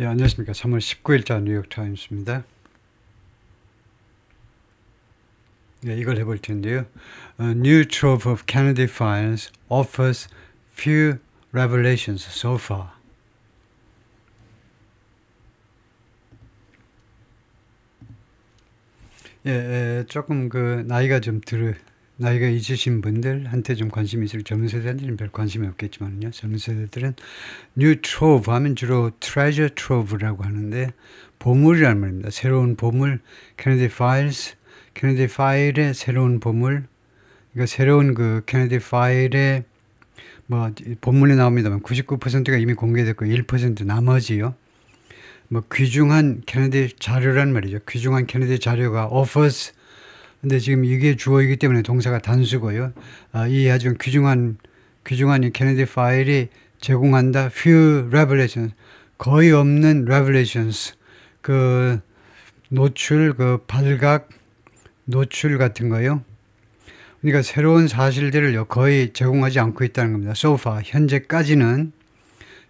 예, 안녕하십니까. 3월 19일자 뉴욕타임스입니다. 예, 이걸 해볼 텐데요. A new trove of Kennedy files offers few revelations so far. 조금 나이가 있으신 분들한테 좀 관심이 있을, 젊은 세대한테는 별 관심이 없겠지만요. 젊은 세대들은 new trove 하면 주로 treasure trove라고 하는데, 보물이라는 말입니다. 새로운 보물, Kennedy files, Kennedy 파일의 새로운 보물, 그러니까 새로운 그 Kennedy 파일의 본문에 나옵니다만 99%가 이미 공개됐고 1% 나머지요. 귀중한 Kennedy 자료란 말이죠. 귀중한 Kennedy 자료가 offers. 근데 지금 이게 주어이기 때문에 동사가 단수고요. 이 아주 귀중한 이 Kennedy 파일이 제공한다. few revelations. 거의 없는 revelations. 그 노출, 발각, 노출 같은 거요. 그러니까 새로운 사실들을 거의 제공하지 않고 있다는 겁니다. So far, 현재까지는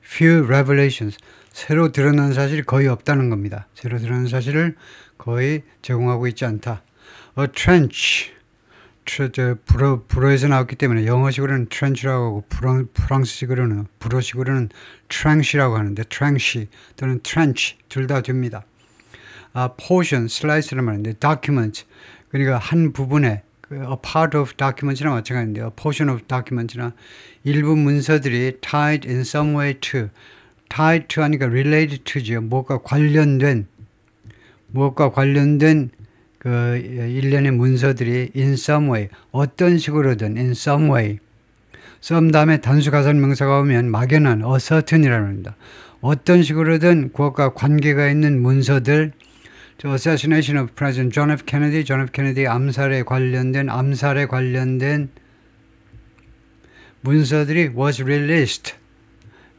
few revelations, 새로 드러난 사실이 거의 없다는 겁니다. 새로 드러난 사실을 거의 제공하고 있지 않다. A trench, 불어에서 나왔기 때문에 영어식으로는 trench라고 하고 프랑스식으로는, 불어식으로는 trench라고 하는데 trench 또는 trench 둘 다 됩니다. portion, slice를 말하는데 document, 그러니까 한 부분에 a part of document이나 마찬가지인데요. a portion of document이나 일부 문서들이 tied in some way to, tied to 하니까 related to죠. 무엇과 관련된 그 일련의 문서들이 in some way, 어떤 식으로든 in some way. some 다음에 단수 가산 명사가 오면 막연한 a certain이라고 합니다. 어떤 식으로든 그것과 관계가 있는 문서들, assassination of President John F. Kennedy 암살에 관련된 문서들이 was released,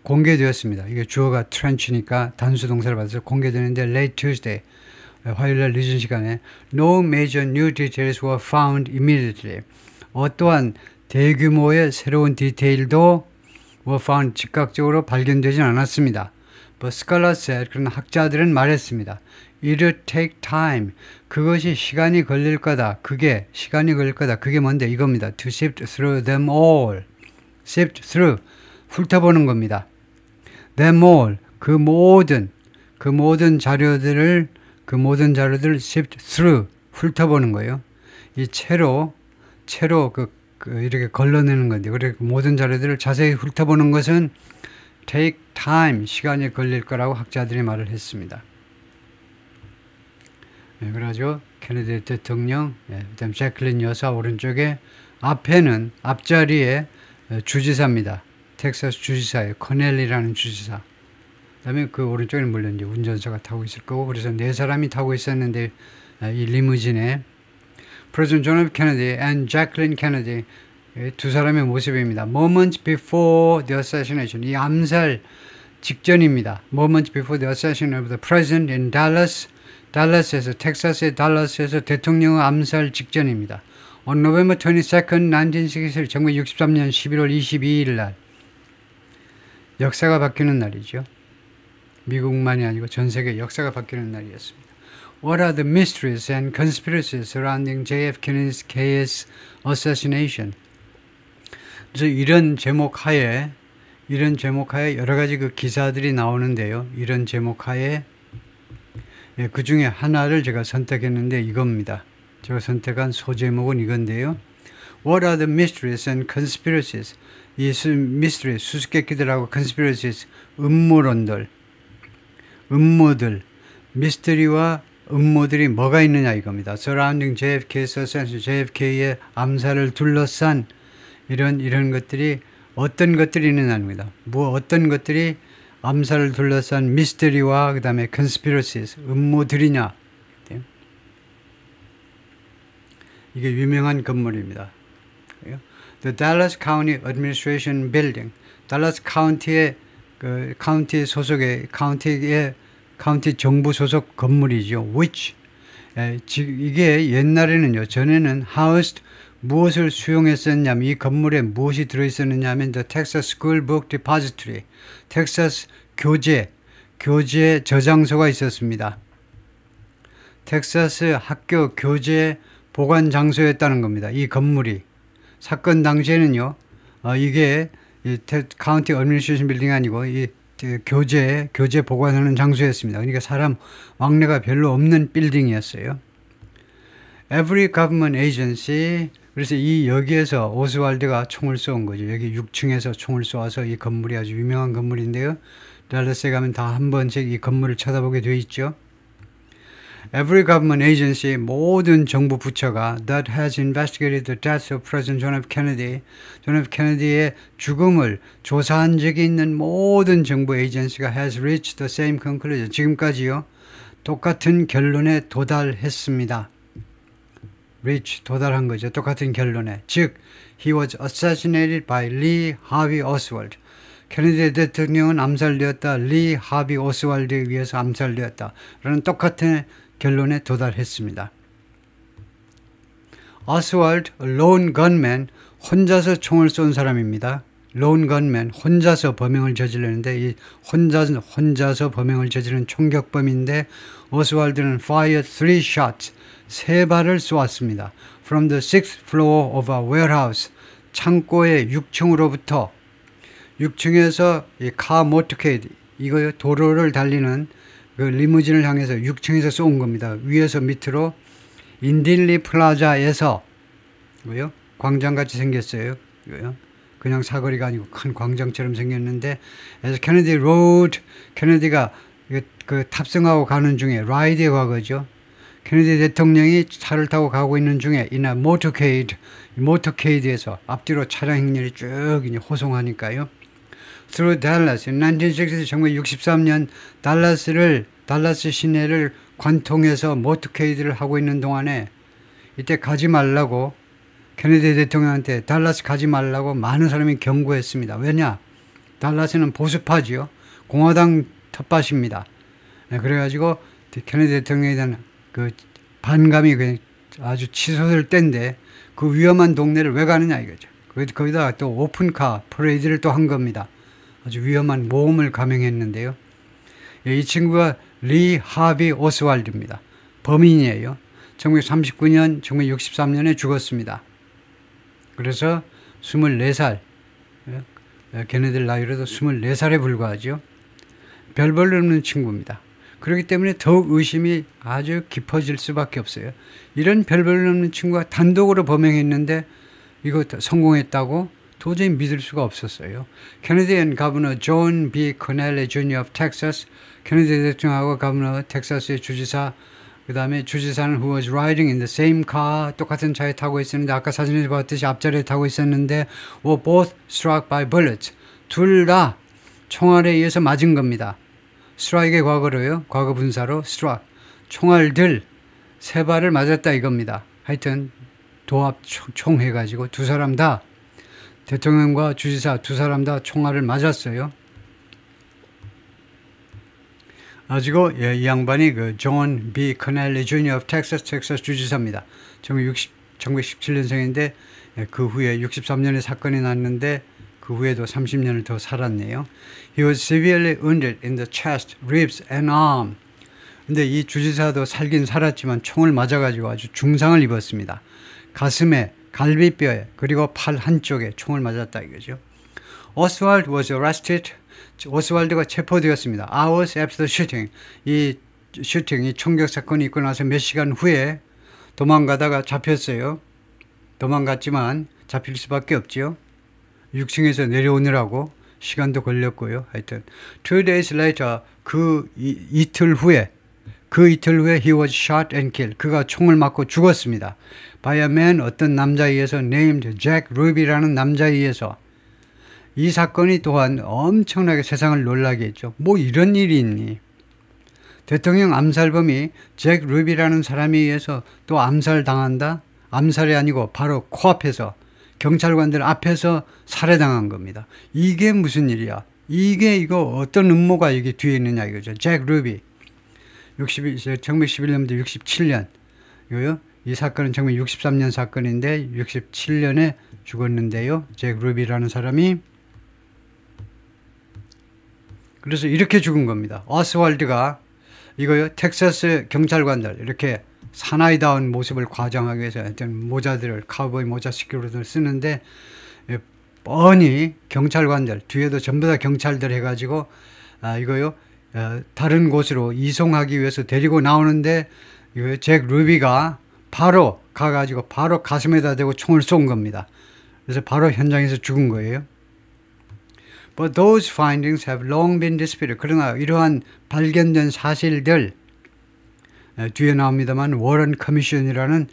공개되었습니다. 이게 주어가 trench니까 단수 동사를 받아서 공개되는데 late Tuesday, 화요일날 늦은 시간에 no major new details were found immediately. 어떠한 대규모의 새로운 디테일도 were found, 즉각적으로 발견되진 않았습니다. But scholars said, 그러나 학자들은 말했습니다. It will take time. 그것이 시간이 걸릴 거다. 그게 뭔데? 이겁니다. To sift through them all. sift through, 훑어보는 겁니다. them all, 그 모든 자료들을 sift through, 훑어보는 거예요. 이 채로 이렇게 걸러내는 건데, 그래 모든 자료들을 자세히 훑어보는 것은 take time, 시간이 걸릴 거라고 학자들이 말을 했습니다. 네, 그러죠. 케네디 대통령, 그다음 제클린 여사 오른쪽에, 앞자리에 주지사입니다. 텍사스 주지사예요. 커넬리라는 주지사. 그다음에 그 오른쪽에는 물론 이제 운전사가 타고 있을 거고, 그래서 4사람이 타고 있었는데 이 리무진에 President John F. Kennedy and Jacqueline Kennedy, 두 사람의 모습입니다. Moments before the assassination, 이 암살 직전입니다. Moments before the assassination of the president in 달라스에서, 텍사스의 달라스에서 대통령 암살 직전입니다. On November 22nd, 1963, 1963년 11월 22일 날, 역사가 바뀌는 날이죠. 미국만이 아니고 전 세계 역사가 바뀌는 날이었습니다. What are the mysteries and conspiracies surrounding JFK's assassination? 그래서 이런 제목 하에 여러 가지 그 기사들이 나오는데요. 이런 제목 하에 그 중에 하나를 제가 선택했는데 이겁니다. 제가 선택한 소제목은 이건데요. What are the mysteries and conspiracies? 이 mystery, 수수께끼들하고 conspiracies, 음모들, 미스터리와 음모들이 뭐가 있느냐 이겁니다. Surrounding JFK's assassination, JFK의 암살을 둘러싼 이런 것들이, 어떤 것들이 있느냐입니다. 어떤 것들이 암살을 둘러싼 미스터리와 그 다음에 conspiracies, 음모들이냐. 이게 유명한 건물입니다. The Dallas County Administration Building, 달라스 카운티의 카운티 소속의 카운티 정부 소속 건물이죠. Which, 이게 옛날에는요, 전에는 housed, 무엇을 수용했었냐면, 이 건물에 무엇이 들어있었느냐 하면 The Texas School Book Depository, 텍사스 교재 저장소가 있었습니다. 텍사스 학교 교재 보관 장소였다는 겁니다. 이 건물이. 사건 당시에는요, 이게 카운티 어드미니스트레이션 빌딩이 아니고 이 교재 보관하는 장소였습니다. 그러니까 사람 왕래가 별로 없는 빌딩이었어요. Every government agency. 그래서 여기에서 오스왈드가 총을 쏜 거죠. 여기 6층에서 총을 쏘아서 이 건물이 아주 유명한 건물인데요. 달라스에 가면 다 한 번씩 이 건물을 쳐다보게 돼 있죠. Every government agency, 모든 정부 부처가 that has investigated the death of President John F. Kennedy, 존 F. 케네디의 죽음을 조사한 적이 있는 모든 정부 에이전시가 has reached the same conclusion. 지금까지요, 똑같은 결론에 도달했습니다. reach, 도달한 거죠. 똑같은 결론에. 즉, he was assassinated by Lee Harvey Oswald. 케네디 대통령은 암살되었다. 리 하비 오스왈드에 의해서 암살되었다. 라는 똑같은 결론에 도달했습니다. 오스왈드, lone gunman, 혼자서 총을 쏜 사람입니다. lone gunman, 혼자서 범행을 저지르는데 이 혼자서 범행을 저지르는 총격범인데 오스왈드는 fired 3 shots, 3발을 쏘았습니다. From the 6th floor of a warehouse, 창고의 6층으로부터 6층에서 이 카 모터케이드, 이거 도로를 달리는 그 리무진을 향해서 6층에서 쏜 겁니다. 위에서 밑으로 인딜리 플라자에서, 이거요, 광장같이 생겼어요. 이거요, 그냥 사거리가 아니고 큰 광장처럼 생겼는데, 그래서 케네디 로드, 케네디가 그 탑승하고 가는 중에, 라이드의 과거죠. 케네디 대통령이 차를 타고 가고 있는 중에 이나 모터케이드, 모터케이드에서 앞뒤로 차량 행렬이 쭉 이제 호송하니까요. Through Dallas, 1963년 달라스 시내를 관통해서 모터케이드를 하고 있는 동안에 이때 가지 말라고, 케네디 대통령한테 달라스 가지 말라고 많은 사람이 경고했습니다. 왜냐? 달라스는 보수파지요. 공화당 텃밭입니다. 그래가지고 케네디 대통령에 대한 그 반감이 아주 치솟을 때인데 그 위험한 동네를 왜 가느냐 이거죠. 거기다가 또 오픈카 퍼레이드를 또 한 겁니다. 아주 위험한 모험을 감행했는데요. 이 친구가 리 하비 오스왈드입니다. 범인이에요. 1939년, 1963년에 죽었습니다. 그래서 24살, 걔네들 나이로도 24살에 불과하죠. 별 볼 일 없는 친구입니다. 그렇기 때문에 더욱 의심이 아주 깊어질 수밖에 없어요. 이런 별 볼 일 없는 친구가 단독으로 범행했는데 이거 성공했다고? 도저히 믿을 수가 없었어요. 케네디언 가버너 존 B. 코넬리 주니어 of Texas, 케네디 대통령하고 가버너 텍사스의 주지사, 그 다음에 주지사는 who was riding in the same car, 똑같은 차에 타고 있었는데 아까 사진에서 봤듯이 앞자리에 타고 있었는데 were both struck by bullets. 둘 다 총알에 의해서 맞은 겁니다. strike의 과거로요, 과거 분사로 struck, 총알들 3발을 맞았다 이겁니다. 하여튼 도합 총 해가지고 두 사람 다, 대통령과 주지사 두 사람 다 총알을 맞았어요. 가지고 이 양반이 그 존 B. 코넬리 주니어 of Texas, 텍사스 주지사입니다. 1917년생인데 그 후에 63년에 사건이 났는데 그 후에도 30년을 더 살았네요. He was severely wounded in the chest, ribs and arm. 근데 이 주지사도 살긴 살았지만 총을 맞아가지고 아주 중상을 입었습니다. 가슴에, 갈비뼈에, 그리고 팔 한쪽에 총을 맞았다 이거죠. Oswald was arrested. 오스왈드가 체포되었습니다. Hours after the shooting. 이 총격 사건이 있고 나서 몇 시간 후에 도망가다가 잡혔어요. 도망갔지만 잡힐 수밖에 없죠. 6층에서 내려오느라고 시간도 걸렸고요. 하여튼 2 days later, 이틀 후에 he was shot and killed. 그가 총을 맞고 죽었습니다. By a man, 어떤 남자에 의해서 named Jack Ruby라는 남자에 의해서. 이 사건이 또한 엄청나게 세상을 놀라게 했죠. 뭐 이런 일이 있니? 대통령 암살범이 잭 루비라는 사람에 의해서 또 암살당한다? 암살이 아니고 바로 코앞에서, 경찰관들 앞에서 살해당한 겁니다. 이게 무슨 일이야? 이거 어떤 음모가 여기 뒤에 있느냐 이거죠. 잭 루비. 1911년부터 67년. 이거요. 이 사건은 1963년 사건인데 67년에 죽었는데요. 잭 루비라는 사람이. 그래서 이렇게 죽은 겁니다. 오스왈드가 이거요, 텍사스 경찰관들 이렇게 사나이다운 모습을 과장하기 위해서 어떤 모자들을 카우보이 모자 스키로들 쓰는데 뻔히 경찰관들 뒤에도 전부 다 경찰들 해가지고 이거요 다른 곳으로 이송하기 위해서 데리고 나오는데 이거 잭 루비가 바로 가가지고 바로 가슴에다 대고 총을 쏜 겁니다. 그래서 바로 현장에서 죽은 거예요. But those findings have long been disputed. 그러나 이러한 발견된 사실들 뒤에 나옵니다만 워런 커미션이라는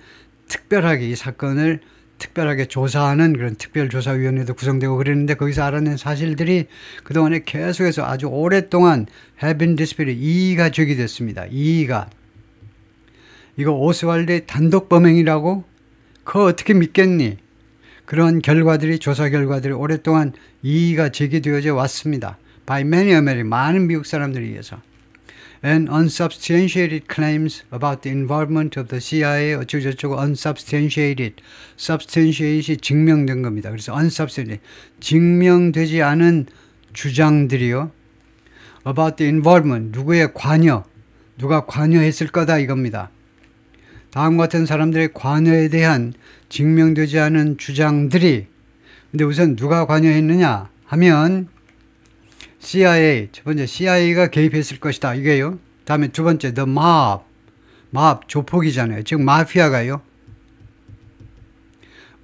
특별하게 이 사건을 특별하게 조사하는 그런 특별조사위원회도 구성되고 그랬는데 거기서 알아낸 사실들이 그동안에 계속해서 아주 오랫동안 have been disputed. 이의가 제기됐습니다. 이의가. 이거 오스왈드의 단독 범행이라고? 그거 어떻게 믿겠니? 그런 결과들이 조사 결과들이 오랫동안 이의가 제기되어져 왔습니다. By many American, 많은 미국 사람들에 의해서. And unsubstantiated claims about the involvement of the CIA 어쩌고저쩌고 unsubstantiated. substantiate이 증명된 겁니다. 그래서 unsubstantiated. 증명되지 않은 주장들이요. about the involvement. 누구의 관여. 누가 관여했을 거다 이겁니다. 다음과 같은 사람들의 관여에 대한 증명되지 않은 주장들이 근데 우선 누가 관여했느냐 하면 CIA, 첫 번째 CIA가 개입했을 것이다 이게요. 다음에 두 번째 the mob, 조폭이잖아요. 즉 마피아가요.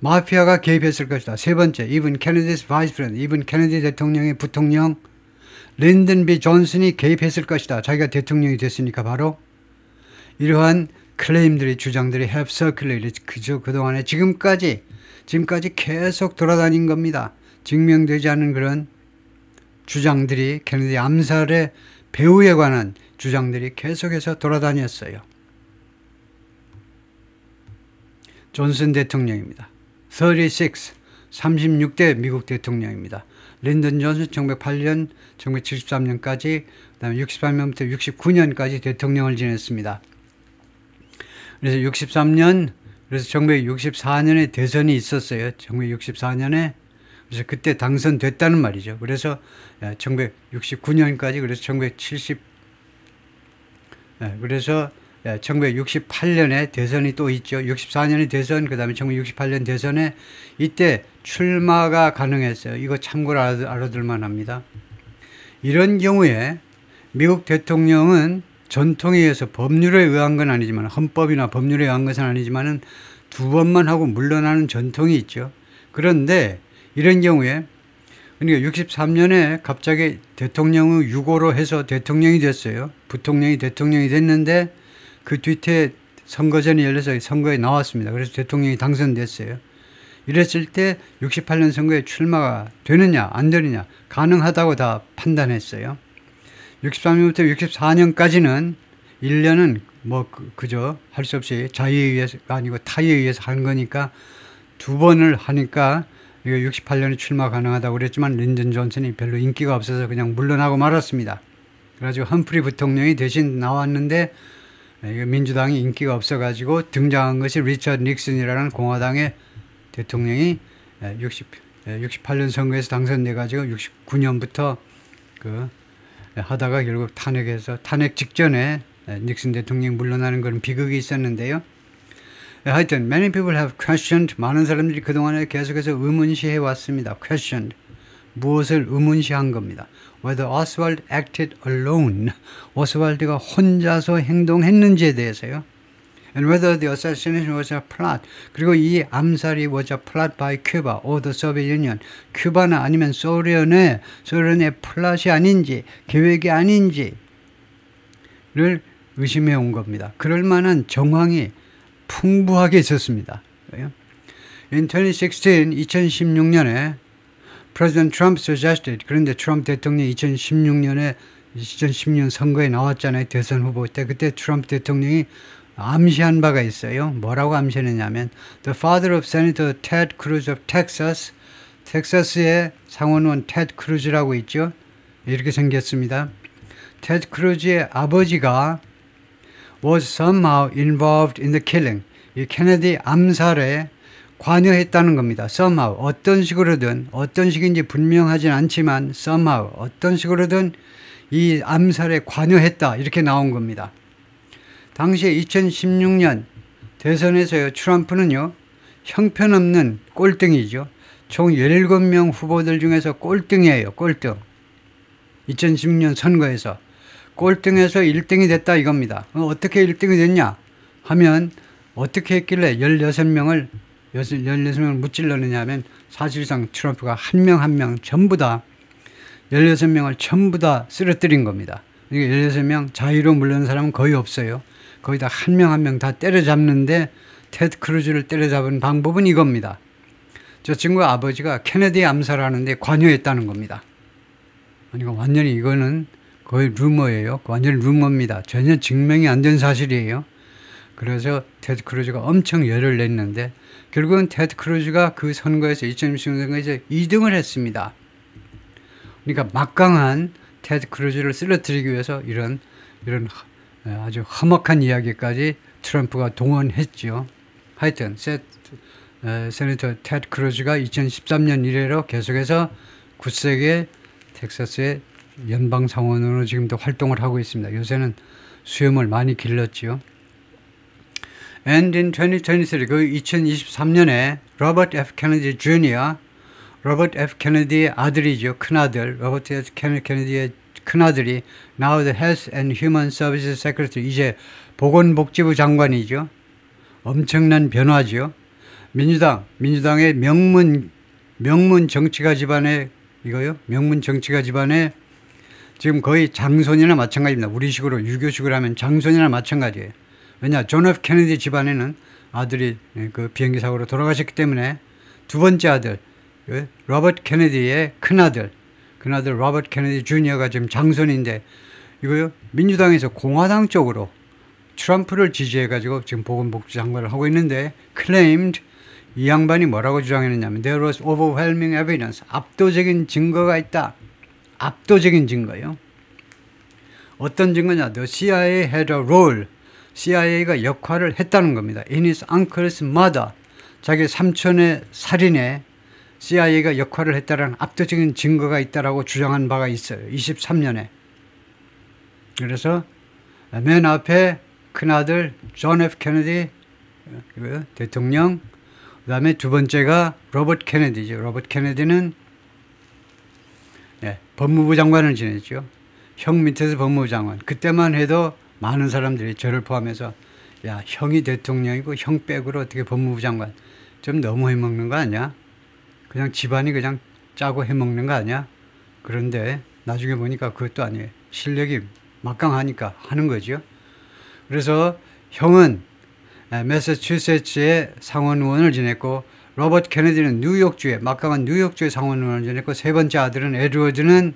마피아가 개입했을 것이다. 세 번째 even Kennedy's vice president, even 케네디 대통령의 부통령 린든 B. 존슨이 개입했을 것이다. 자기가 대통령이 됐으니까 바로 이러한 클레임들이 주장들이 have circulated 그저 그동안에 지금까지 계속 돌아다닌 겁니다. 증명되지 않은 그런 주장들이 케네디 암살의 배후에 관한 주장들이 계속해서 돌아다녔어요. 존슨 대통령입니다. 36대 미국 대통령입니다. 린든 존슨 1908년, 1973년까지 그다음에 68년부터 69년까지 대통령을 지냈습니다. 그래서 63년, 그래서 1964년에 대선이 있었어요. 1964년에. 그래서 그때 당선됐다는 말이죠. 그래서 1969년까지, 그래서 1968년에 대선이 또 있죠. 64년에 대선, 그 다음에 1968년 대선에 이때 출마가 가능했어요. 이거 참고로 알아둘만 합니다. 이런 경우에 미국 대통령은 전통에 의해서 법률에 의한 건 아니지만 헌법이나 법률에 의한 것은 아니지만은 두 번만 하고 물러나는 전통이 있죠. 그런데 이런 경우에 그러니까 63년에 갑자기 대통령의 유고로 해서 대통령이 됐어요. 부통령이 대통령이 됐는데 그 뒤에 선거전이 열려서 선거에 나왔습니다. 그래서 대통령이 당선됐어요. 이랬을 때 68년 선거에 출마가 되느냐 안 되느냐 가능하다고 다 판단했어요. 63년부터 64년까지는 1년은 뭐 그저 할 수 없이 자의에 의해서가 아니고 타의에 의해서 한 거니까 두 번을 하니까 68년에 출마 가능하다고 그랬지만 린든 존슨이 별로 인기가 없어서 그냥 물러나고 말았습니다. 그래가지고 험프리 부통령이 대신 나왔는데 민주당이 인기가 없어가지고 등장한 것이 리처드 닉슨이라는 공화당의 대통령이 68년 선거에서 당선돼가지고 69년부터 하다가 결국 탄핵해서 탄핵 직전에 닉슨 대통령이 물러나는 그런 비극이 있었는데요. 하여튼 many people have questioned. 많은 사람들이 그동안에 계속해서 의문시해 왔습니다. questioned. 무엇을 의문시한 겁니다. Whether Oswald acted alone. 오스왈드가 혼자서 행동했는지에 대해서요. And whether the assassination was a plot. 그리고 이 암살이 was a plot by Cuba or the Soviet Union. 큐바나 아니면 소련의 플롯이 아닌지 계획이 아닌지를 의심해 온 겁니다. 그럴 만한 정황이 풍부하게 있었습니다. In 2016년에 President Trump suggested, 그런데 트럼프 대통령이 2010년 선거에 나왔잖아요. 대선 후보 때. 그때 트럼프 대통령이 암시한 바가 있어요. 뭐라고 암시했냐면 The father of Senator Ted Cruz of Texas, 텍사스의 상원의원 테드 크루즈라고 있죠. 이렇게 생겼습니다. 테드 크루즈의 아버지가 was somehow involved in the killing. 이 케네디 암살에 관여했다는 겁니다. somehow 어떤 식으로든 어떤 식인지 분명하진 않지만 somehow 어떤 식으로든 이 암살에 관여했다 이렇게 나온 겁니다. 당시에 2016년 대선에서요, 트럼프는요 형편없는 꼴등이죠. 총 17명 후보들 중에서 꼴등이에요. 꼴등. 2016년 선거에서 꼴등에서 1등이 됐다 이겁니다. 어떻게 1등이 됐냐 하면 어떻게 했길래 16명을 무찔러느냐 하면 사실상 트럼프가 한 명 한 명 전부 다 16명을 전부 다 쓰러뜨린 겁니다. 그러니까 16명 자유로 물러는 사람은 거의 없어요. 거의 다 한 명 한 명 다 때려잡는데 테드 크루즈를 때려잡은 방법은 이겁니다. 저 친구의 아버지가 케네디 암살하는데 관여했다는 겁니다. 그러니까 완전히 이거는 거의 루머예요. 완전히 루머입니다. 전혀 증명이 안 된 사실이에요. 그래서 테드 크루즈가 엄청 열을 냈는데 결국은 테드 크루즈가 그 선거에서 2016년 선거에서 2등을 했습니다. 그러니까 막강한 테드 크루즈를 쓰러뜨리기 위해서 이런 아주 험악한 이야기까지 트럼프가 동원했죠. 하여튼 세네터 테드 크루즈가 2013년 이래로 계속해서 굳세게 텍사스의 연방상원으로 지금도 활동을 하고 있습니다. 요새는 수염을 많이 길렀지요. And in 2023, 그 2023년에 로버트 F. 케네디 주니어, 로버트 F. 케네디의 아들이죠. 큰아들, 로버트 F. 케네디의 큰아들이 now the Health and Human Services Secretary, 이제 보건복지부 장관이죠. 엄청난 변화죠. 민주당의 명문 정치가 집안에 이거요. 명문 정치가 집안에 지금 거의 장손이나 마찬가지입니다. 우리식으로 유교식으로 하면 장손이나 마찬가지예요. 왜냐, 존 F 케네디 집안에는 아들이 그 비행기 사고로 돌아가셨기 때문에 두 번째 아들 로버트 케네디의 큰아들 로버트 케네디 주니어가 지금 장손인데 이거요. 민주당에서 공화당 쪽으로 트럼프를 지지해가지고 지금 보건복지 장관을 하고 있는데 claimed 이 양반이 뭐라고 주장했느냐면 there was overwhelming evidence, 압도적인 증거가 있다. 압도적인 증거요. 어떤 증거냐? The CIA had a role. CIA가 역할을 했다는 겁니다. In his uncle's murder. 자기 삼촌의 살인에 CIA가 역할을 했다는 압도적인 증거가 있다라고 주장한 바가 있어요. 23년에. 그래서 맨 앞에 큰아들 존 F 케네디 대통령, 그 다음에 두 번째가 로버트 케네디죠. 로버트 케네디는 법무부 장관을 지냈죠. 형 밑에서 법무부 장관. 그때만 해도 많은 사람들이 저를 포함해서 야, 형이 대통령이고 형 백으로 어떻게 법무부 장관, 좀 너무 해먹는 거 아니야? 그냥 집안이 그냥 짜고 해먹는 거 아니야? 그런데 나중에 보니까 그것도 아니에요. 실력이 막강하니까 하는 거죠. 그래서 형은 매사추세츠의 상원의원을 지냈고 로버트 케네디는 뉴욕주의 막강한 뉴욕주의 상원의원을 지냈고 세 번째 아들은 에드워드는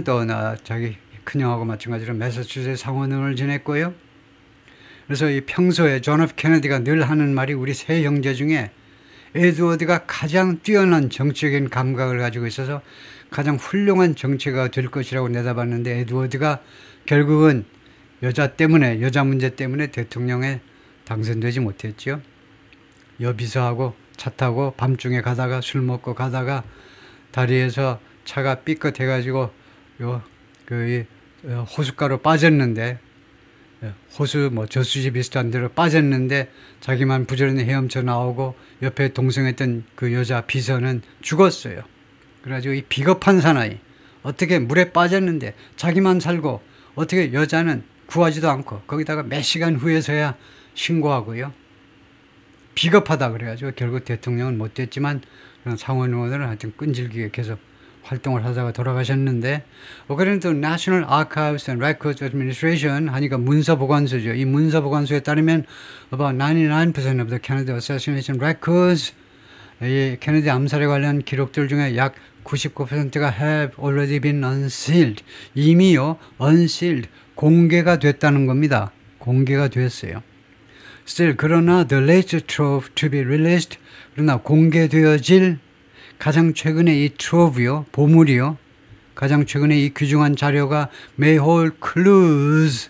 또 자기 큰형하고 마찬가지로 매사추세츠 상원의원을 지냈고요. 그래서 이 평소에 존 F 케네디가 늘 하는 말이 우리 세 형제 중에 에드워드가 가장 뛰어난 정치적인 감각을 가지고 있어서 가장 훌륭한 정치가 될 것이라고 내다봤는데 에드워드가 결국은 여자 문제 때문에 대통령에 당선되지 못했죠. 여비서하고 차 타고 밤중에 가다가 술 먹고 가다가 다리에서 차가 삐끗해가지고 호숫가로 빠졌는데 호수 저수지 비슷한 데로 빠졌는데 자기만 부지런히 헤엄쳐 나오고 옆에 동승했던 그 여자 비서는 죽었어요. 그래가지고 이 비겁한 사나이 어떻게 물에 빠졌는데 자기만 살고 어떻게 여자는 구하지도 않고 거기다가 몇 시간 후에서야 신고하고요. 비겁하다 그래가지고 결국 대통령은 못 됐지만 그런 상원의원을 하여튼 끈질기게 계속 활동을 하다가 돌아가셨는데 according to National Archives and Records Administration 하니까 문서보관소죠. 이 문서보관소에 따르면 about 99% of the Kennedy assassination records 이 케네디 암살에 관련 기록들 중에 약 99%가 have already been unsealed. 이미요 unsealed 공개가 됐다는 겁니다. 공개가 됐어요. Still 그러나 the latest trove to be released 그러나 공개되어질 가장 최근에 이 trove요 보물이요 가장 최근에 이 귀중한 자료가 may hold clues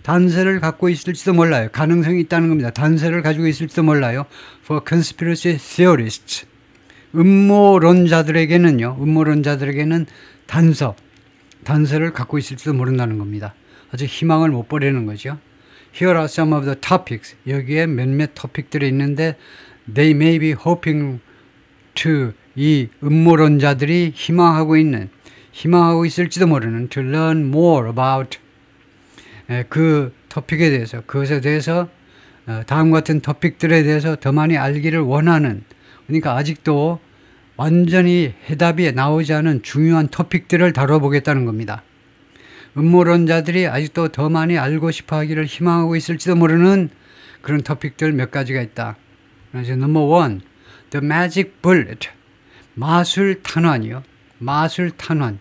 단서를 갖고 있을지도 몰라요. 가능성이 있다는 겁니다. 단서를 가지고 있을지도 몰라요. For conspiracy theorists 음모론자들에게는 단서를 갖고 있을지도 모른다는 겁니다. 아주 희망을 못 버리는 거죠. Here are some of the topics. 여기에 몇몇 토픽들이 있는데 they may be hoping to, 이 음모론자들이 희망하고 있을지도 모르는 to learn more about 그 토픽에 대해서, 그것에 대해서 다음 같은 토픽들에 대해서 더 많이 알기를 원하는, 그러니까 아직도 완전히 해답이 나오지 않은 중요한 토픽들을 다뤄보겠다는 겁니다. 음모론자들이 아직도 더 많이 알고 싶어 하기를 희망하고 있을지도 모르는 그런 토픽들 몇 가지가 있다. 그래서 넘버 원, the magic bullet. 마술 탄환이요. 마술 탄환.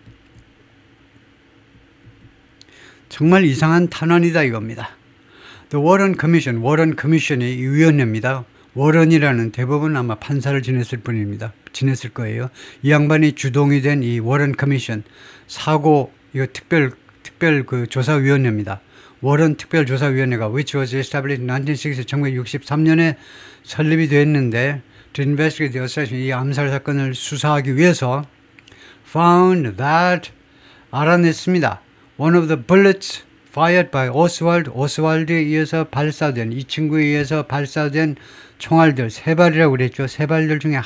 정말 이상한 탄환이다 이겁니다. The Warren Commission. 워런 커미션의 위원회입니다. 워런이라는 대법원 아마 판사를 지냈을 거예요. 이 양반이 주동이 된 이 워런 커미션, 이거 특별 그 조사위원회입니다. 워런 특별조사위원회가 which was established in 1960, 1963년에 설립이 되었는데 to investigate the assassination, 이 암살 사건을 수사하기 위해서 found that, 알아냈습니다. One of the bullets fired by 오스왈드에 의해서 발사된, 이 친구에 의해서 발사된 총알들, 세 발이라고 그랬죠. 세 발들 중에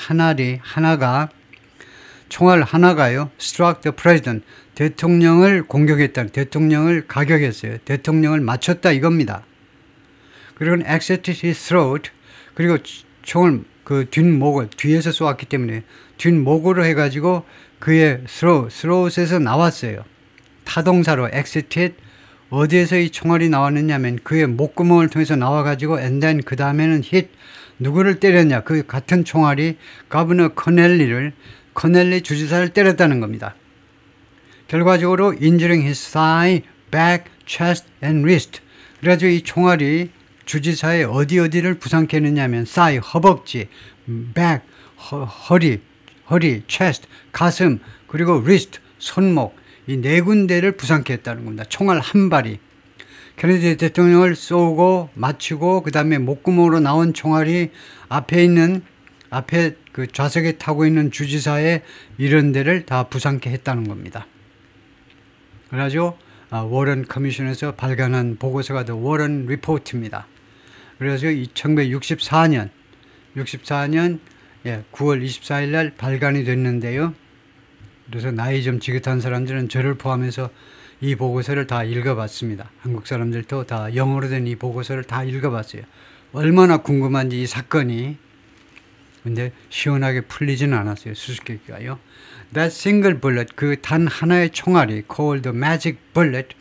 총알 하나가요. struck the president. 대통령을 공격했다. 대통령을 가격했어요. 대통령을 맞췄다 이겁니다. 그리고 exited his throat. 그리고 총을 그 뒷목을 뒤에서 쏘았기 때문에 뒷목으로 해가지고 그의 throat에서 나왔어요. 타동사로 exited. 어디에서 이 총알이 나왔느냐 하면 그의 목구멍을 통해서 나와가지고 and then 그 다음에는 hit. 누구를 때렸냐. 그 같은 총알이 가버너 커넬리 주지사를 때렸다는 겁니다. 결과적으로 injuring his thigh, back, chest and wrist. 그래가지고 이 총알이 주지사의 어디를 부상케 했느냐 하면 thigh, 허벅지, back, 허리, chest, 가슴, 그리고 wrist, 손목, 이 네 군데를 부상케 했다는 겁니다. 총알 한 발이. 케네디 대통령을 쏘고 맞추고 그 다음에 목구멍으로 나온 총알이 앞에 그 좌석에 타고 있는 주지사의 이런 데를 다 부상케 했다는 겁니다. 그래가지고 워런 커미션에서 발간한 보고서가 The Warren Report입니다. 그래서 1964년 9월 24일 날 발간이 됐는데요. 그래서 나이 좀 지긋한 사람들은 저를 포함해서 이 보고서를 다 읽어봤습니다. 한국 사람들도 다 영어로 된 이 보고서를 다 읽어봤어요. 얼마나 궁금한지 이 사건이. 근데 시원하게 풀리지는 않았어요. 수수께끼가요. That single bullet, 그 단 하나의 총알이 called the magic bullet,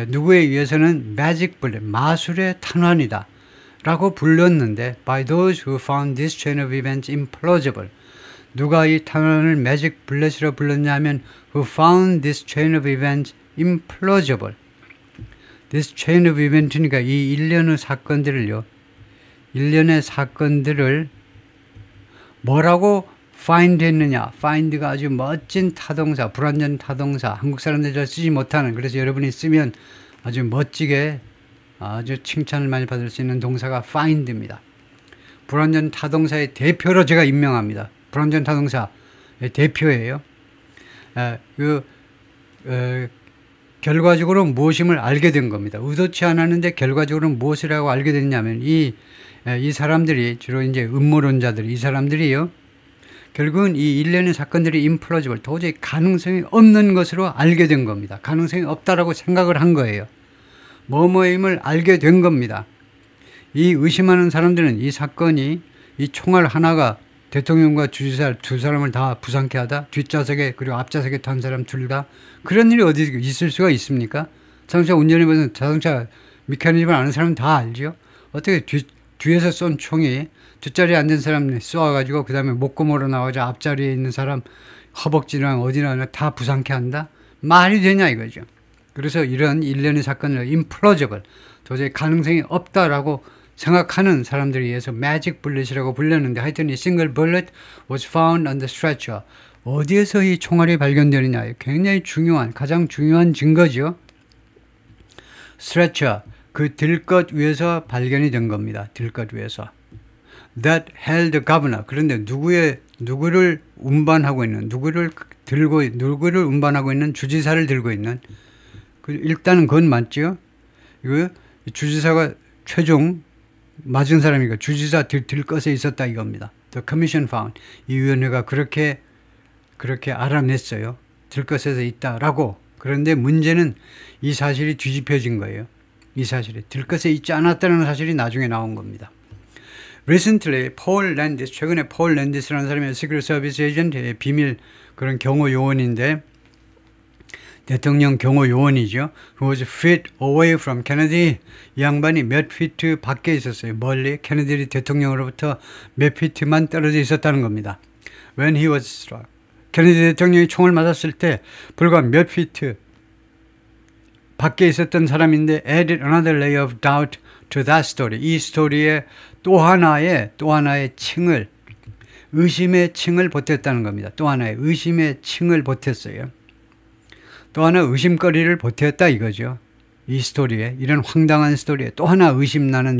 누구에 의해서는 magic bullet, 마술의 탄환이다 라고 불렀는데 by those who found this chain of events implausible. 누가 이 탄환을 magic bullet이라고 불렀냐 하면 who found this chain of events implausible. This chain of events니까 이 일련의 사건들을 뭐라고 find 했느냐. find가 아주 멋진 타동사, 불완전 타동사, 한국 사람들이 잘 쓰지 못하는, 그래서 여러분이 쓰면 아주 멋지게 아주 칭찬을 많이 받을 수 있는 동사가 find입니다. 불완전 타동사의 대표로 제가 임명합니다. 불완전 타동사의 대표예요. 결과적으로 무엇임을 알게 된 겁니다. 의도치 않았는데 결과적으로 무엇이라고 알게 됐냐면 이 사람들이 주로 이제 음모론자들, 이 사람들이요. 결국은 이 일련의 사건들이 implausible, 도저히 가능성이 없는 것으로 알게 된 겁니다. 가능성이 없다라고 생각을 한 거예요. 뭐뭐임을 알게 된 겁니다. 이 의심하는 사람들은 이 사건이 이 총알 하나가 대통령과 주지사 두 사람을 다 부상케 하다, 뒷좌석에 그리고 앞좌석에 탄 사람 둘 다, 그런 일이 어디 있을 수가 있습니까? 자동차 운전해보면 자동차 메커니즘을 아는 사람은 다 알죠. 어떻게 뒤에서 쏜 총이 뒷자리에 앉은 사람 쏘아가지고 그 다음에 목구멍으로 나와서 앞자리에 있는 사람 허벅지랑 어디나 다 부상케 한다? 말이 되냐 이거죠. 그래서 이런 일련의 사건을 implausible, 도저히 가능성이 없다라고 생각하는 사람들에 의해서 magic bullet이라고 불렸는데, 하여튼 이 single bullet was found on the stretcher. 어디에서 이 총알이 발견되느냐, 굉장히 중요한, 가장 중요한 증거죠. stretcher, 그 들것 위에서 발견이 된 겁니다. 들것 위에서. that held the governor. 그런데 누구를 운반하고 있는, 누구를 운반하고 있는 주지사를 들고 있는, 일단은 그건 맞죠. 이거 주지사가 최종 맞은 사람이니까 주지사 들 것에 있었다 이겁니다. The commission found. 이 위원회가 그렇게 알아냈어요. 들 것에 있다라고. 그런데 문제는 이 사실이 뒤집혀진 거예요. 이 사실이 들 것에 있지 않았다는 사실이 나중에 나온 겁니다. Recently, Paul Landis, 최근에 Paul Landis라는 사람이 Secret Service Agent의 비밀 그런 경호 요원인데, 대통령 경호 요원이죠. Who was feet away from Kennedy. 이 양반이 몇 피트 밖에 있었어요. 멀리 케네디 대통령으로부터 몇 피트만 떨어져 있었다는 겁니다. When he was struck. 케네디 대통령이 총을 맞았을 때 불과 몇 피트 밖에 있었던 사람인데 added another layer of doubt to that story. 이 스토리에 또 하나의 층을, 의심의 층을 보탰다는 겁니다. 또 하나의 의심의 층을 보탰어요. 또 하나 의심거리를 보탰다 이거죠. 이 스토리에, 이런 황당한 스토리에 또 하나 의심나는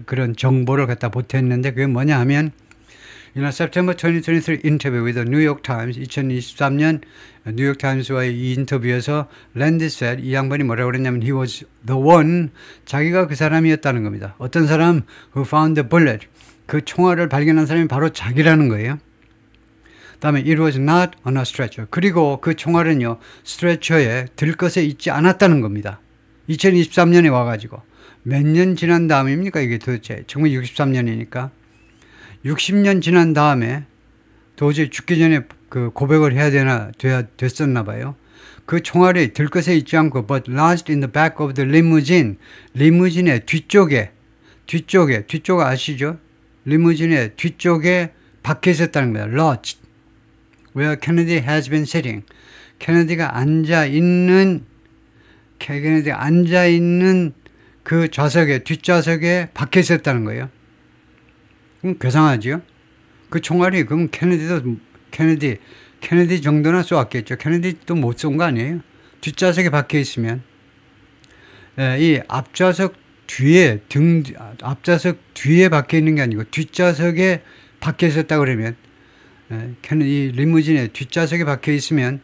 그런 정보를 갖다 보탰는데, 그게 뭐냐 하면 In a September 2023 interview with the New York Times, 2023년 뉴욕 타임스와의 이 인터뷰에서 Landis said, 이 양반이 뭐라고 그랬냐면 he was the one, 자기가 그 사람이었다는 겁니다. 어떤 사람 who found the bullet, 그 총알을 발견한 사람이 바로 자기라는 거예요. 다음에 it was not on a stretcher. 그리고 그 총알은요, 스트레처에 들 것에 있지 않았다는 겁니다. 2023년에 와가지고 몇 년 지난 다음입니까? 이게 도대체 1963년이니까 60년 지난 다음에 도저히 죽기 전에 그 고백을 됐었나 봐요. 그 총알이 들 것에 있지 않고 but lodged in the back of the limousine. 리무진의 뒤쪽 아시죠? 리무진의 뒤쪽에 박혀 있었다는 거예요. lodged. Where Kennedy has been sitting. 케네디가 앉아 있는 그 뒷좌석에 박혀 있었다는 거예요. 그럼 괴상하죠? 그 총알이, 그럼 케네디 정도나 쏘았겠죠. 케네디도 못 쏜 거 아니에요? 뒷좌석에 박혀 있으면. 이 앞좌석 뒤에 박혀 있는 게 아니고 뒷좌석에 박혀 있었다 그러면, 이 리무진에 뒷좌석에 박혀 있으면,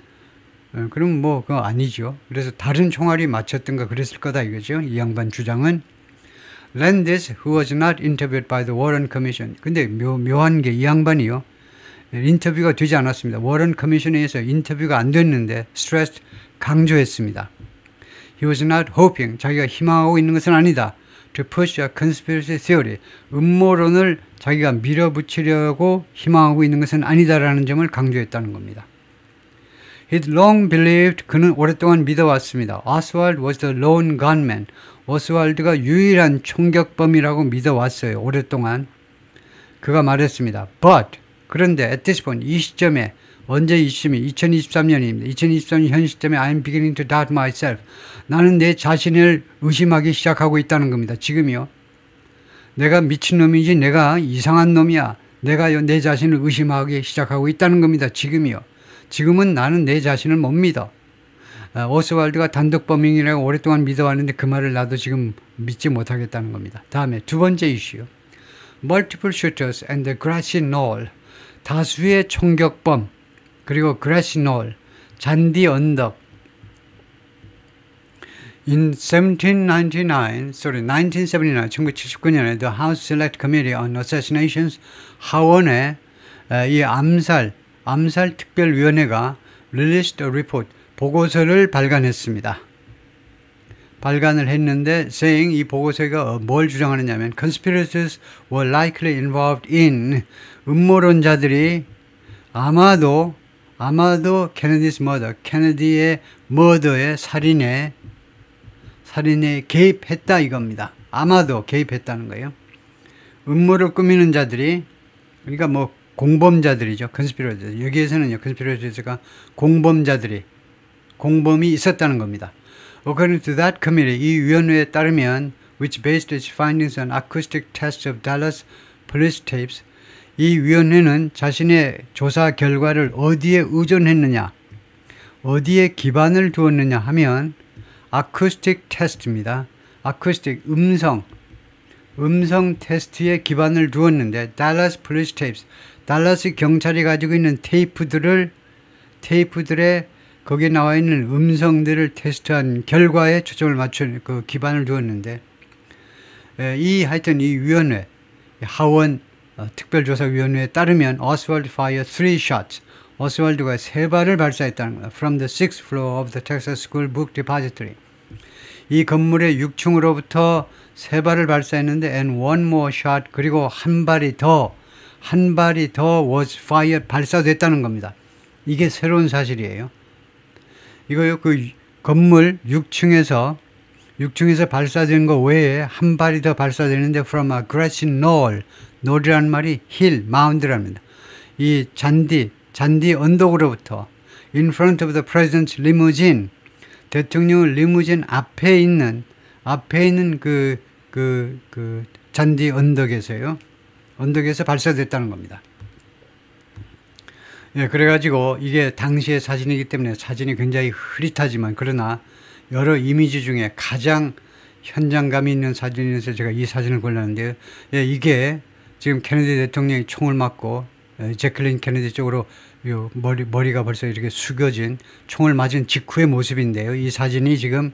그럼 뭐 그거 아니죠. 그래서 다른 총알이 맞췄던가 그랬을 거다 이거죠. 이 양반 주장은. Landis, who was not interviewed by the Warren Commission. 근데 묘한 게 이 양반이요, 인터뷰가 되지 않았습니다. 워런 커미션에 의해서 인터뷰가 안 됐는데 stressed, 강조했습니다. He was not hoping, 자기가 희망하고 있는 것은 아니다. To push a conspiracy theory, 음모론을 자기가 밀어붙이려고 희망하고 있는 것은 아니다라는 점을 강조했다는 겁니다. He'd long believed, 그는 오랫동안 믿어왔습니다. Oswald was the lone gunman. 오스왈드가 유일한 총격범이라고 믿어왔어요. 오랫동안. 그가 말했습니다. But, 그런데 at this point, 이 시점에, 언제 이 시점이 2023년입니다. 2023년 현 시점에 I'm beginning to doubt myself. 나는 내 자신을 의심하기 시작하고 있다는 겁니다. 지금이요. 내가 미친놈이지 내가 이상한 놈이야. 내가 내 자신을 의심하기 시작하고 있다는 겁니다. 지금이요. 지금은 나는 내 자신을 못 믿어. 오스왈드가 단독범행이라고 오랫동안 믿어왔는데 그 말을 나도 지금 믿지 못하겠다는 겁니다. 다음에 두 번째 이슈. Multiple shooters and the grassy knoll. 다수의 총격범 그리고 grassy knoll. 잔디 언덕. In 1979년에 The House Select Committee on Assassinations, 하원의 이 암살 특별위원회가 released a report, 보고서를 발간했습니다. 발간을 했는데 saying, 이 보고서가 뭘 주장하느냐면 conspirators were likely involved in, 음모론자들이 아마도 Kennedy's murder, 케네디의 머더의 살인에 개입했다 이겁니다. 아마도 개입했다는 거예요. 음모를 꾸미는 자들이, 그러니까 뭐 공범자들이죠. conspirators. 여기에서는요, conspirators가 공범이 있었다는 겁니다. According to that committee, 이 위원회에 따르면, which based its findings on acoustic tests of Dallas police tapes, 이 위원회는 자신의 조사 결과를 어디에 의존했느냐, 어디에 기반을 두었느냐 하면 acoustic test입니다. acoustic, 음성 테스트에 기반을 두었는데 달라스 폴리스 테이프스, 달라스 경찰이 가지고 있는 테이프들에 거기에 나와 있는 음성들을 테스트한 결과에 초점을 맞춘 그 기반을 두었는데 하여튼 이 위원회 하원 특별조사위원회에 따르면 오스왈드 fired 3 shots. 오스왈드가 3발을 발사했다는 겁니다. From the 6th floor of the Texas School Book Depository. 이 건물의 6층으로부터 3발을 발사했는데 and one more shot, 그리고 한 발이 더 was fired, 발사됐다는 겁니다. 이게 새로운 사실이에요. 이거요, 그 건물 6층에서 발사된 거 외에 한 발이 더 발사되는데 from a grassy knoll, knoll이라는 말이 hill, mound랍니다. 이 잔디 언덕으로부터 in front of the president's limousine, 대통령 리무진 앞에 있는 그 잔디 언덕에서 발사됐다는 겁니다. 예, 그래가지고 이게 당시의 사진이기 때문에 사진이 굉장히 흐릿하지만 그러나 여러 이미지 중에 가장 현장감이 있는 사진에서 제가 이 사진을 골랐는데요. 예, 이게 지금 케네디 대통령이 총을 맞고 제클린 케네디 쪽으로 머리가 벌써 이렇게 숙여진 총을 맞은 직후의 모습인데요. 이 사진이 지금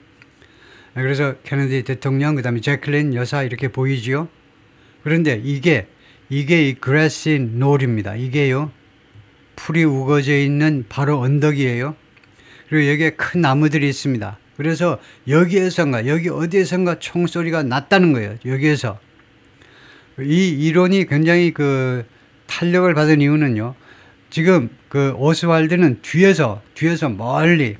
그래서 케네디 대통령 그다음에 제클린 여사 이렇게 보이지요. 그런데 이게 이 그래시 놀입니다. 이게요, 풀이 우거져 있는 바로 언덕이에요. 그리고 여기에 큰 나무들이 있습니다. 그래서 여기 어디에선가 총소리가 났다는 거예요. 여기에서. 이 이론이 굉장히 그 탄력을 받은 이유는요, 지금 그 오스왈드는 뒤에서 멀리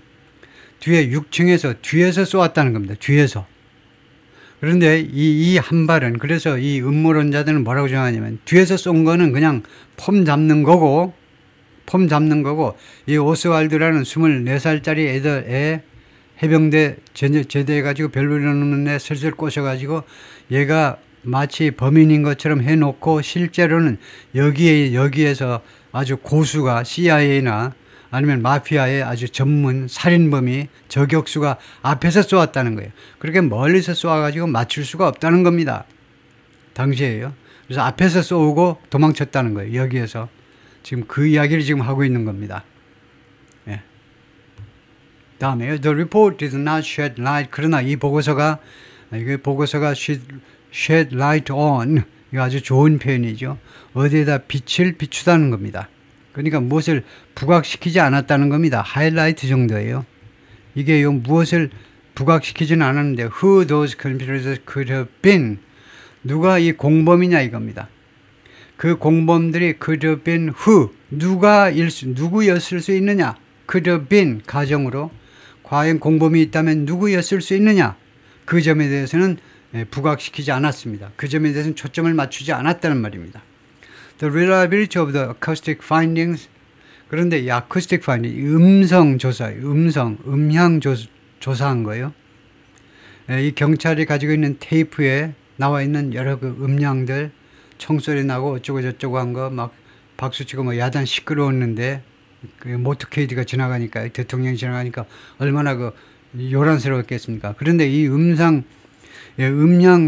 뒤에 6층에서 뒤에서 쏘았다는 겁니다. 뒤에서. 그런데 이 한 발은, 그래서 이 음모론자들은 뭐라고 생각하냐면 뒤에서 쏜 거는 그냥 폼 잡는 거고 이 오스왈드라는 24살짜리 애 해병대 제대해가지고 별로 없는 애 슬슬 꼬셔가지고 얘가 마치 범인인 것처럼 해놓고 실제로는 여기에서 아주 고수가 CIA나 아니면 마피아의 아주 전문 살인범이 저격수가 앞에서 쏘았다는 거예요. 그렇게 멀리서 쏘아가지고 맞출 수가 없다는 겁니다. 당시에요. 그래서 앞에서 쏘고 도망쳤다는 거예요. 여기에서. 지금 그 이야기를 지금 하고 있는 겁니다. 예. 다음에요. The report did not shed light. 그러나 이 보고서가 shed light on. 이거 아주 좋은 표현이죠. 어디에다 빛을 비추다는 겁니다. 그러니까 무엇을 부각시키지 않았다는 겁니다. 하이라이트 정도예요. 이게요, 무엇을 부각시키지는 않았는데 who those conspirators could have been. 누가 이 공범이냐 이겁니다. 그 공범들이 could have been who. 누구였을 수 있느냐. could have been 가정으로 과연 공범이 있다면 누구였을 수 있느냐. 그 점에 대해서는 부각시키지 않았습니다. 그 점에 대해서는 초점을 맞추지 않았다는 말입니다. The reliability of the acoustic findings. 그런데 이 acoustic finding, 음성 조사, 음향 조사한 거예요. 이 경찰이 가지고 있는 테이프에 나와 있는 여러 그 음량들, 총소리 나고 어쩌고 저쩌고 한 거 막 박수치고 뭐 야단 시끄러웠는데 그 모터케이드가 지나가니까, 대통령이 지나가니까 얼마나 그 요란스러웠겠습니까. 그런데 이 음량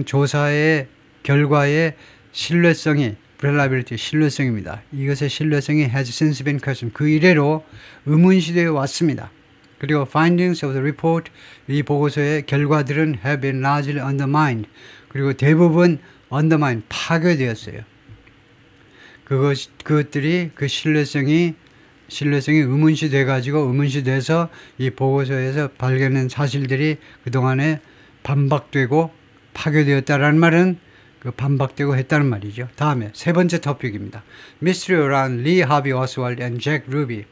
조사의 결과의 신뢰성이 reliability, 신뢰성입니다. 이것의 신뢰성이 has since been questioned. 그 이래로 의문시대에 왔습니다. 그리고 findings of the report, 이 보고서의 결과들은 have been largely undermined. 그리고 대부분 undermined, 파괴되었어요. 그것들이 그 신뢰성이 의문시돼서 이 보고서에서 발견된 사실들이 그동안에 반박되고 파괴되었다라는 말은 그 반박되고 했다는 말이죠. 다음에 세 번째 토픽입니다. Mystery around Lee Harvey Oswald and Jack Ruby.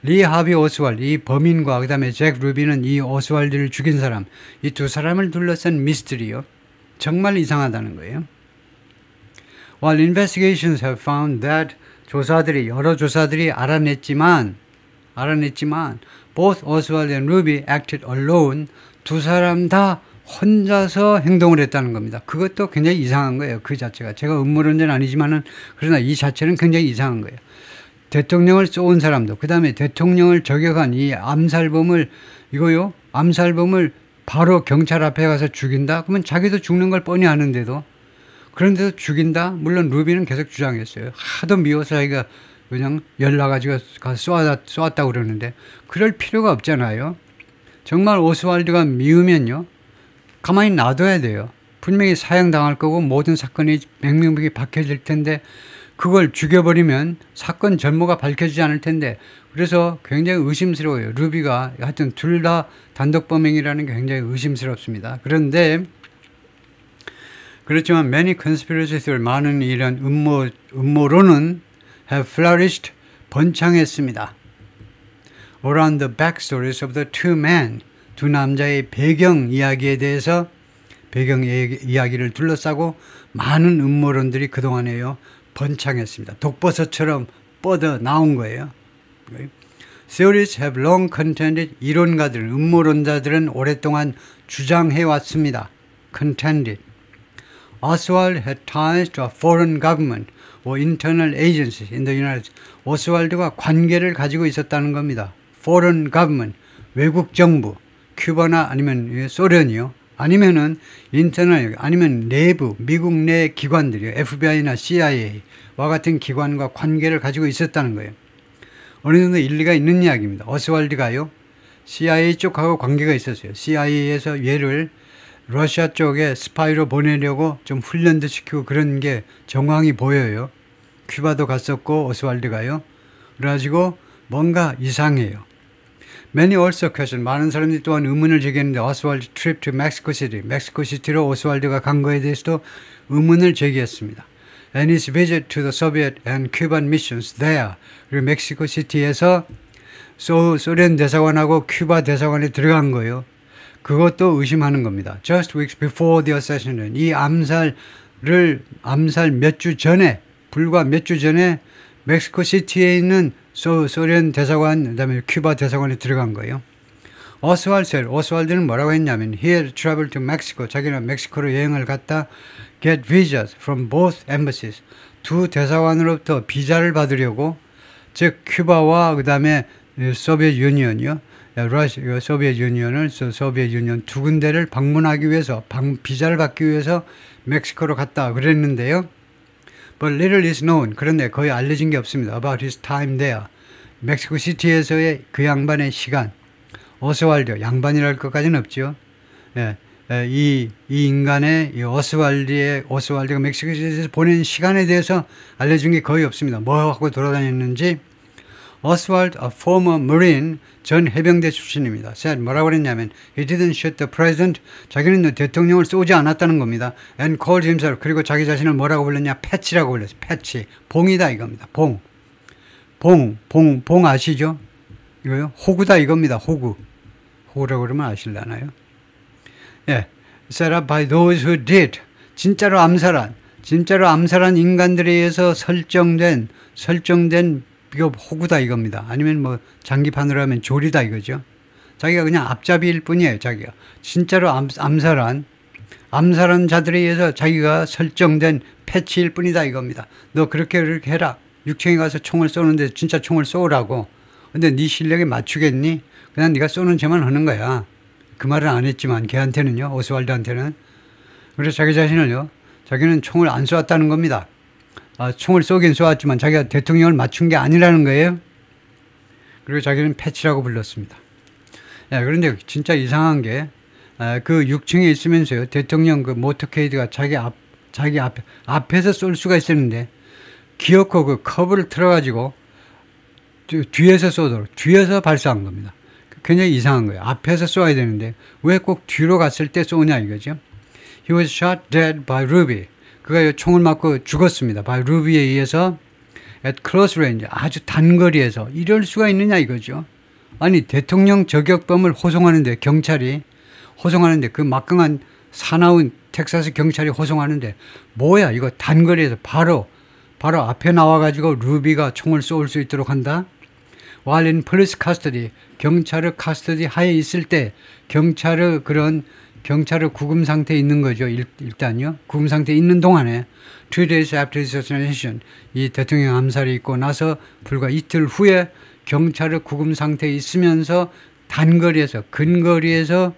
리 하비 오스왈드, 이 범인과 그 다음에 잭 루비는 이 오스왈드를 죽인 사람, 이 두 사람을 둘러싼 미스터리요. 정말 이상하다는 거예요. While investigations have found that, 여러 조사들이 알아냈지만 both Oswald and Ruby acted alone. 두 사람 다 혼자서 행동을 했다는 겁니다. 그것도 굉장히 이상한 거예요. 그 자체가. 제가 음모론자는 아니지만은 그러나 이 자체는 굉장히 이상한 거예요. 대통령을 쏘은 사람도, 그 다음에 대통령을 저격한 이 암살범을 바로 경찰 앞에 가서 죽인다? 그러면 자기도 죽는 걸 뻔히 아는데도 그런데도 죽인다? 물론 루비는 계속 주장했어요. 하도 미워서 자기가 그냥 열나가지고 가서 쏘았다고 그러는데 그럴 필요가 없잖아요. 정말 오스왈드가 미우면요, 가만히 놔둬야 돼요. 분명히 사형당할 거고 모든 사건이 명명백이 밝혀질 텐데 그걸 죽여버리면 사건 전모가 밝혀지지 않을 텐데, 그래서 굉장히 의심스러워요. 루비가 하여튼 둘 다 단독범행이라는 게 굉장히 의심스럽습니다. 그런데 그렇지만 many conspiracy theory, 많은 이런 음모론은 have flourished, 번창했습니다. Around the backstories of the two men, 두 남자의 배경 이야기에 대해서, 배경 이야기를 둘러싸고 많은 음모론들이 그동안에요 번창했습니다. 독버섯처럼 뻗어 나온 거예요. Theories have long contended, 이론가들은, 음모론자들은 오랫동안 주장해 왔습니다. Contended. Oswald had ties to a foreign government or internal agencies in the United States. 오스왈드가 관계를 가지고 있었다는 겁니다. Foreign government, 외국 정부, 큐바나 아니면 소련이요. 아니면은 인터널, 아니면 내부, 미국 내 기관들이요. FBI나 CIA와 같은 기관과 관계를 가지고 있었다는 거예요. 어느 정도 일리가 있는 이야기입니다. 오스왈드가요, CIA 쪽하고 관계가 있었어요. CIA에서 얘를 러시아 쪽에 스파이로 보내려고 좀 훈련도 시키고 그런 게 정황이 보여요. 큐바도 갔었고 오스왈드가요. 그래가지고 뭔가 이상해요. Many also question, 많은 사람들이 또한 의문을 제기했는데 오스왈드 trip to Mexico City, 멕시코시티로 오스왈드가 간 거에 대해서도 의문을 제기했습니다. And his visit to the Soviet and Cuban missions there, 그리고 멕시코시티에서 소련 대사관하고 큐바 대사관에 들어간 거예요. 그것도 의심하는 겁니다. Just weeks before the assassination, 이 암살 몇 주 전에, 불과 몇 주 전에 멕시코시티에 있는 소련 대사관, 그 다음에 큐바 대사관에 들어간 거예요. 오스왈드는 뭐라고 했냐면 he had traveled to Mexico, 자기는 멕시코로 여행을 갔다 get visas from both embassies, 두 대사관으로부터 비자를 받으려고, 즉 큐바와 그 다음에 소비에트 유니언이요, 소비에트 유니언 두 군데를 방문하기 위해서, 비자를 받기 위해서 멕시코로 갔다 그랬는데요. But little is known, 그런데 거의 알려진 게 없습니다. About his time there, 멕시코 시티에서의 그 양반의 시간. 오스왈드, 양반이랄 것까지는 없죠. 예, 이 인간의, 이 오스왈드가 멕시코 시티에서 보낸 시간에 대해서 알려진 게 거의 없습니다. 뭐 하고 돌아다녔는지. Oswald, a former Marine, 전 해병대 출신입니다. said, 뭐라고 그랬냐면 he didn't shoot the president, 자기는 대통령을 쏘지 않았다는 겁니다. and called himself, 그리고 자기 자신을 뭐라고 불렀냐, 패치라고 불렀어요. 패치, 봉이다 이겁니다. 봉 아시죠? 이거요? 호구다 이겁니다. 호구라고 그러면 아실라나요? 예, set up by those who did, 진짜로 암살한 인간들에 의해서 설정된 이거 호구다 이겁니다. 아니면 뭐 장기판으로 하면 조리다 이거죠. 자기가 그냥 앞잡이일 뿐이에요. 자기가 진짜로 암살한 자들에 의해서 자기가 설정된 패치일 뿐이다 이겁니다. 너 그렇게 해라. 육청에 가서 총을 쏘는데 진짜 총을 쏘라고. 근데 네 실력에 맞추겠니? 그냥 네가 쏘는 죄만 하는 거야. 그 말은 안 했지만 걔한테는요, 오스왈드한테는. 그래서 자기 자신을요, 자기는 총을 안 쏘았다는 겁니다. 총을 쏘긴 쏘았지만 자기가 대통령을 맞춘 게 아니라는 거예요. 그리고 자기는 패치라고 불렀습니다. 예, 그런데 진짜 이상한 게, 그 6층에 있으면서요, 대통령 그 모터케이드가 자기 앞에서 쏠 수가 있었는데, 기어코 그 커브를 틀어가지고 뒤에서 쏘도록, 뒤에서 발사한 겁니다. 굉장히 이상한 거예요. 앞에서 쏘아야 되는데 왜 꼭 뒤로 갔을 때 쏘냐 이거죠. He was shot dead by Ruby. 그가 총을 맞고 죽었습니다. by Ruby에 의해서 at close range, 아주 단거리에서. 이럴 수가 있느냐 이거죠. 아니, 대통령 저격범을 호송하는데, 경찰이 호송하는데, 그 막강한 사나운 텍사스 경찰이 호송하는데, 뭐야 이거, 단거리에서 바로 앞에 나와가지고 루비가 총을 쏠 수 있도록 한다. While in police custody, 경찰의 카스터디 하에 있을 때, 경찰의 구금 상태에 있는 거죠. 일단요. 구금 상태에 있는 동안에 2 days after his assassination, 이 대통령 암살이 있고 나서 불과 이틀 후에 경찰의 구금 상태에 있으면서 단거리에서, 근거리에서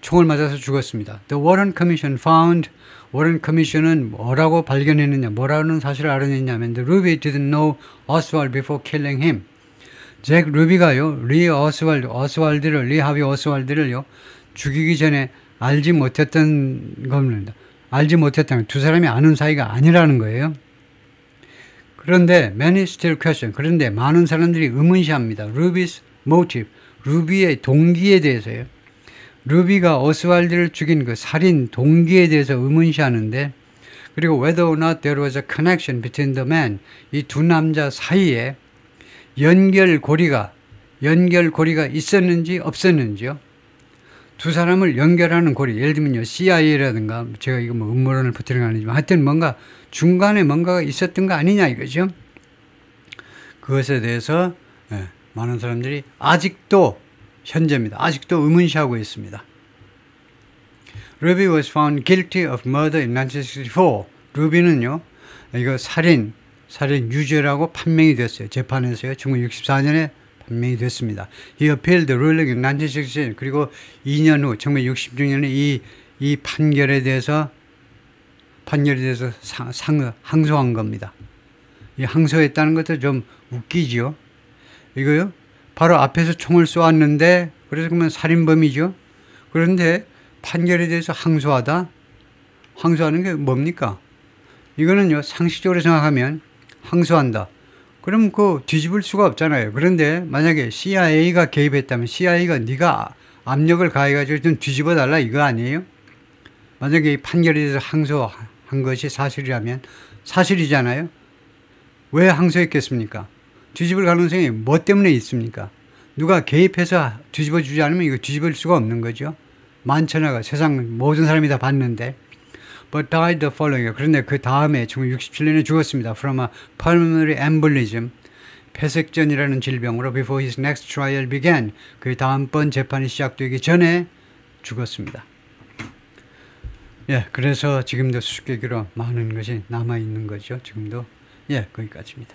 총을 맞아서 죽었습니다. The Warren Commission found 워런 커미션은 뭐라고 발견했느냐, 뭐라는 사실을 알아냈냐면 The Ruby didn't know Oswald before killing him. 잭 루비가요, 리 하비 오스왈드를요 죽이기 전에 알지 못했던 겁니다. 알지 못했다는 두 사람이 아는 사이가 아니라는 거예요. 그런데 many still question. 그런데 많은 사람들이 의문시합니다. Ruby's motive. 루비의 동기에 대해서요. 루비가 오스왈드를 죽인 그 살인 동기에 대해서 의문시하는데, 그리고 whether or not there was a connection between the men, 이 두 남자 사이에 연결고리가 있었는지 없었는지요. 두 사람을 연결하는 고리, 예를 들면요, CIA라든가, 제가 이거 뭐 음모론을 붙이는 건 아니지만, 하여튼 뭔가, 중간에 뭔가가 있었던 거 아니냐 이거죠. 그것에 대해서, 많은 사람들이 아직도, 현재입니다. 아직도 의문시하고 있습니다. Ruby was found guilty of murder in 1964. 루비는요, 이거 살인 유죄라고 판명이 됐어요. 재판에서요. 1964년에 판명이 됐습니다. He appealed the ruling in 1966. 그리고 2년 후 1966년에 이 판결에 대해서 항소한 겁니다. 이 항소했다는 것도 좀 웃기죠. 이거요. 바로 앞에서 총을 쏘았는데, 그래서 그러면 살인범이죠. 그런데 판결에 대해서 항소하는 게 뭡니까? 이거는요, 상식적으로 생각하면 항소한다. 그럼 그 뒤집을 수가 없잖아요. 그런데 만약에 CIA가 개입했다면 CIA가 네가 압력을 가해가지고 좀 뒤집어 달라 이거 아니에요? 만약에 이 판결에 대해서 항소한 것이 사실이라면 사실이잖아요. 왜 항소했겠습니까? 뒤집을 가능성이 뭐 때문에 있습니까? 누가 개입해서 뒤집어 주지 않으면 이거 뒤집을 수가 없는 거죠. 만천하가 세상 모든 사람이 다 봤는데. But died the following. 그런데 그 다음에 1967년에 죽었습니다. From a pulmonary embolism. 폐색전이라는 질병으로 before his next trial began. 그 다음번 재판이 시작되기 전에 죽었습니다. 예, 그래서 지금도 수수께끼로 많은 것이 남아있는 거죠. 지금도. 예, 거기까지입니다.